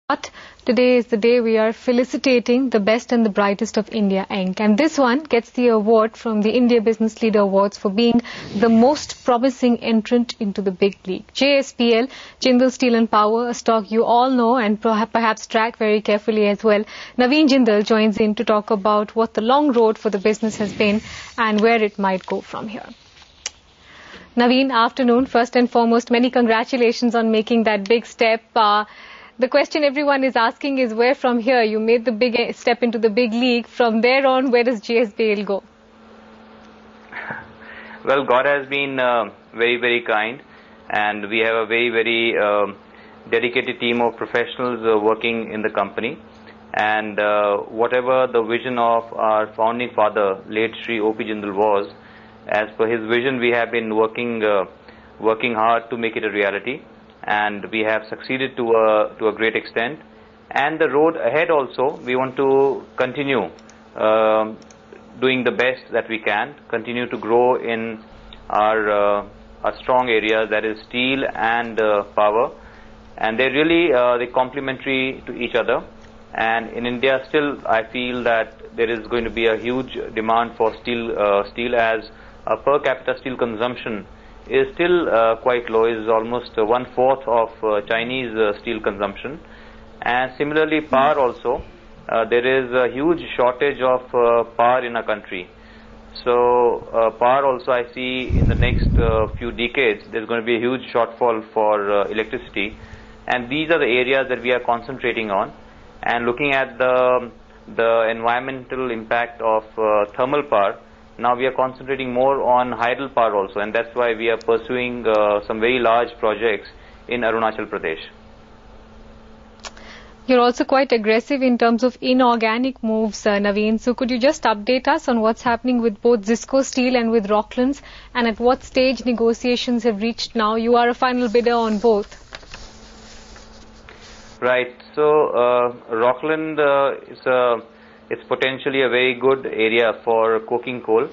But today is the day we are felicitating the best and the brightest of India Inc. And this one gets the award from the India Business Leader Awards for being the most promising entrant into the big league. JSPL, Jindal Steel and Power, a stock you all know and perhaps track very carefully as well. Naveen Jindal joins in to talk about what the long road for the business has been and where it might go from here. Naveen, afternoon. First and foremost, many congratulations on making that big step. The question everyone is asking is where from here? You made the big step into the big league. From there on, where does JSPL go? Well, God has been very, very kind, and we have a very, very dedicated team of professionals working in the company. And whatever the vision of our founding father, late Sri O.P. Jindal was, as per his vision, we have been working hard to make it a reality. And we have succeeded to a great extent. And the road ahead also, we want to continue doing the best that we can, continue to grow in our strong areas, that is steel and power. And they're really they're complementary to each other. And in India still, I feel that there is going to be a huge demand for steel as a per capita steel consumption is still quite low, is almost 1/4 of Chinese steel consumption. And similarly, power also, there is a huge shortage of power in our country. So power also, I see in the next few decades, there's going to be a huge shortfall for electricity. And these are the areas that we are concentrating on. And looking at the environmental impact of thermal power, now we are concentrating more on hydel power also, and that's why we are pursuing some very large projects in Arunachal Pradesh. You're also quite aggressive in terms of inorganic moves, Naveen. So could you just update us on what's happening with both Zisco Steel and with Rocklands, and at what stage negotiations have reached now? You are a final bidder on both. Right. So Rockland it's potentially a very good area for coking coal,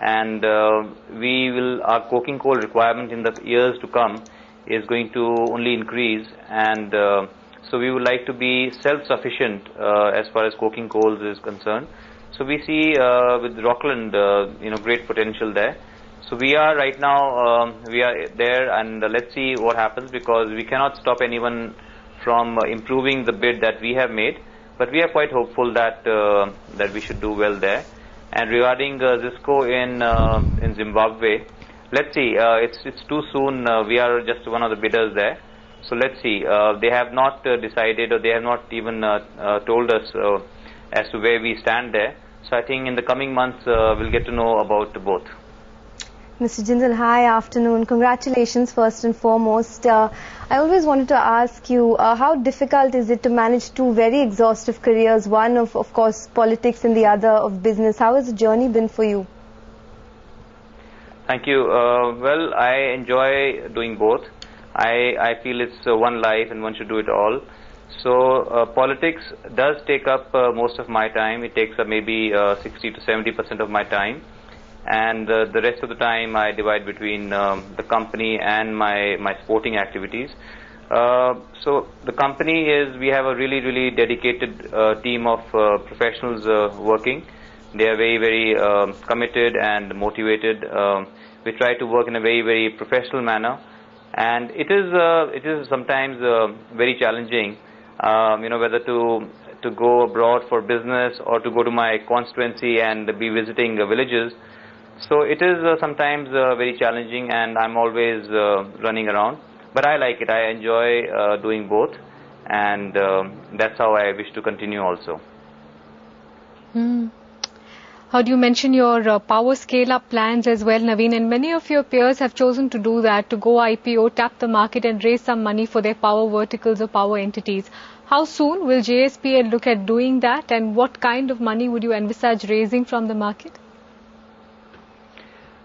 and our coking coal requirement in the years to come is going to only increase, and so we would like to be self-sufficient as far as coking coal is concerned. So we see with Rockland, great potential there. So we are right now, we are there, and let's see what happens, because we cannot stop anyone from improving the bid that we have made. But we are quite hopeful that that we should do well there. And regarding Zisco in Zimbabwe, let's see. It's too soon. We are just one of the bidders there. So let's see. They have not decided, or they have not even told us as to where we stand there. So I think in the coming months we'll get to know about both. Mr. Jindal, hi, afternoon. Congratulations first and foremost. I always wanted to ask you, how difficult is it to manage two very exhaustive careers, one of course, politics and the other of business? How has the journey been for you? Thank you. Well, I enjoy doing both. I feel it's one life and one should do it all. So politics does take up most of my time. It takes up maybe 60 to 70% of my time. And the rest of the time I divide between the company and my sporting activities. So the company we have a really, really dedicated team of professionals working. They are very, very committed and motivated. We try to work in a very, very professional manner. And it is sometimes very challenging, whether to go abroad for business or to go to my constituency and be visiting villages. So it is sometimes very challenging, and I'm always running around. But I like it. I enjoy doing both, and that's how I wish to continue also. How do you mention your power scale-up plans as well, Naveen? And many of your peers have chosen to do that, to go IPO, tap the market and raise some money for their power verticals or power entities. How soon will JSPL look at doing that, and what kind of money would you envisage raising from the market?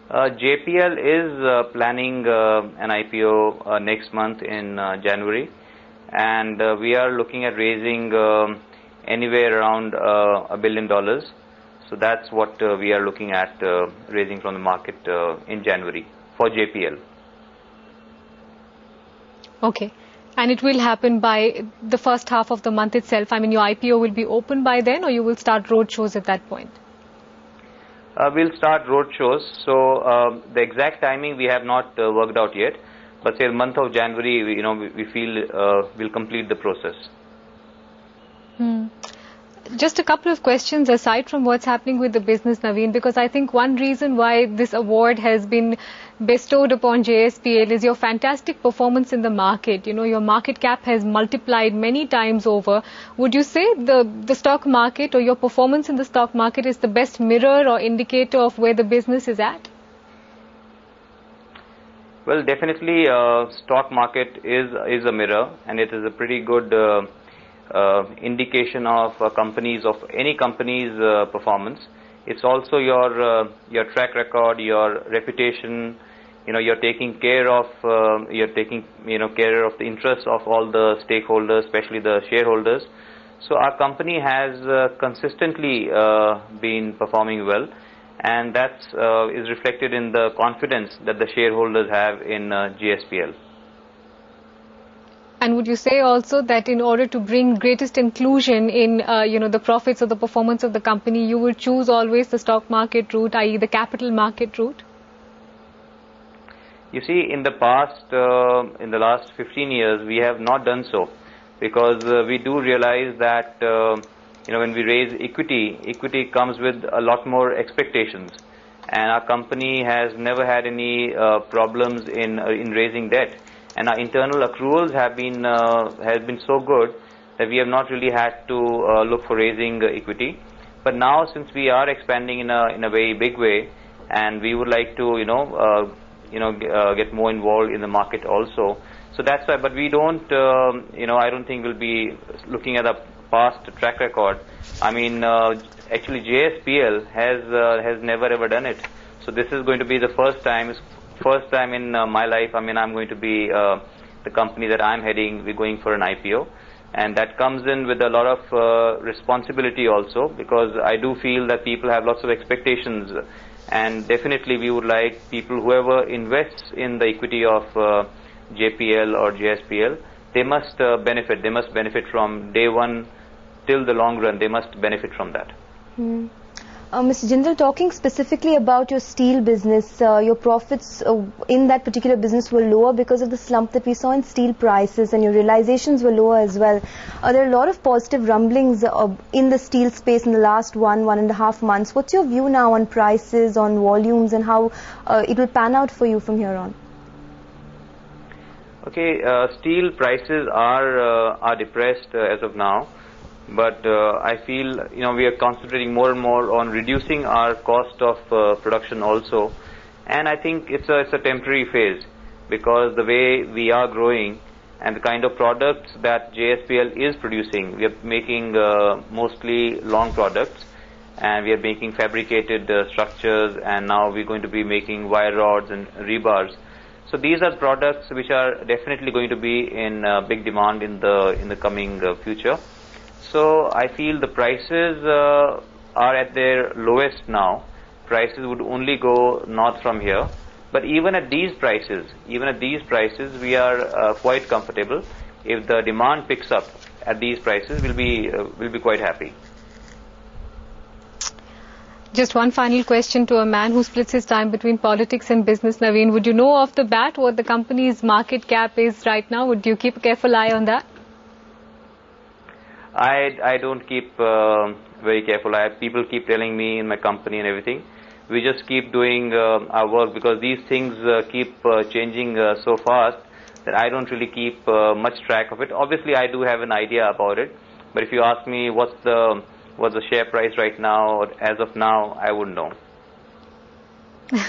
JPL is planning an IPO next month in January, and we are looking at raising anywhere around $1 billion. So that's what we are looking at raising from the market in January for JPL. Okay. And it will happen by the first half of the month itself. I mean, your IPO will be open by then, or you will start road shows at that point? We'll start road shows. So the exact timing we have not worked out yet. But say the month of January, we feel we'll complete the process. Just a couple of questions aside from what's happening with the business, Naveen, because I think one reason why this award has been bestowed upon JSPL is your fantastic performance in the market. Your market cap has multiplied many times over. Would you say the stock market or your performance in the stock market is the best mirror or indicator of where the business is at? Well, definitely stock market is a mirror, and it is a pretty good indication of any company's performance. It's also your track record, your reputation. You're taking care of care of the interests of all the stakeholders, especially the shareholders. So our company has consistently been performing well, and that is reflected in the confidence that the shareholders have in JSPL. And would you say also that in order to bring greatest inclusion in the profits or the performance of the company, you will choose always the stock market route, i.e. the capital market route? You see, in the past, in the last 15 years, we have not done so, because we do realize that when we raise equity comes with a lot more expectations, and our company has never had any problems in raising debt. And our internal accruals have been so good that we have not really had to look for raising equity. But now, since we are expanding in a very big way, and we would like to get more involved in the market also. So that's why. But we don't I don't think we'll be looking at a past track record. I mean, actually JSPL has never ever done it. So this is going to be the first time in my life. I mean, I'm going to be the company that I'm heading. We're going for an IPO, and that comes in with a lot of responsibility also, because I do feel that people have lots of expectations, and definitely we would like people, whoever invests in the equity of JPL or JSPL, they must benefit. They must benefit from day one till the long run. They must benefit from that. Mr. Jindal, talking specifically about your steel business, your profits in that particular business were lower because of the slump that we saw in steel prices, and your realizations were lower as well. There are a lot of positive rumblings in the steel space in the last 1.5 months. What's your view now on prices, on volumes, and how it will pan out for you from here on? Okay, steel prices are depressed as of now. But I feel we are concentrating more and more on reducing our cost of production also, and I think it's a temporary phase, because the way we are growing and the kind of products that JSPL is producing, we are making mostly long products, and we are making fabricated structures, and now we're going to be making wire rods and rebars. So these are products which are definitely going to be in big demand in the coming future. So I feel the prices are at their lowest now. Prices would only go north from here. But even at these prices, we are quite comfortable. If the demand picks up at these prices, we'll be quite happy. Just one final question to a man who splits his time between politics and business, Naveen. Would you know off the bat what the company's market cap is right now? Would you keep a careful eye on that? I don't keep very careful. People keep telling me in my company and everything. We just keep doing our work, because these things keep changing so fast that I don't really keep much track of it. Obviously, I do have an idea about it, but if you ask me what's the share price right now, or as of now, I wouldn't know.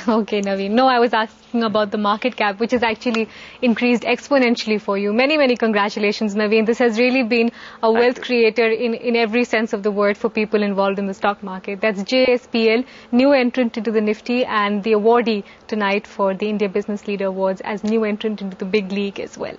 Okay, Naveen. No, I was asking about the market cap, which has actually increased exponentially for you. Many, many congratulations, Naveen. This has really been a wealth creator in every sense of the word for people involved in the stock market. That's JSPL, new entrant into the Nifty, and the awardee tonight for the India Business Leader Awards as new entrant into the big league as well.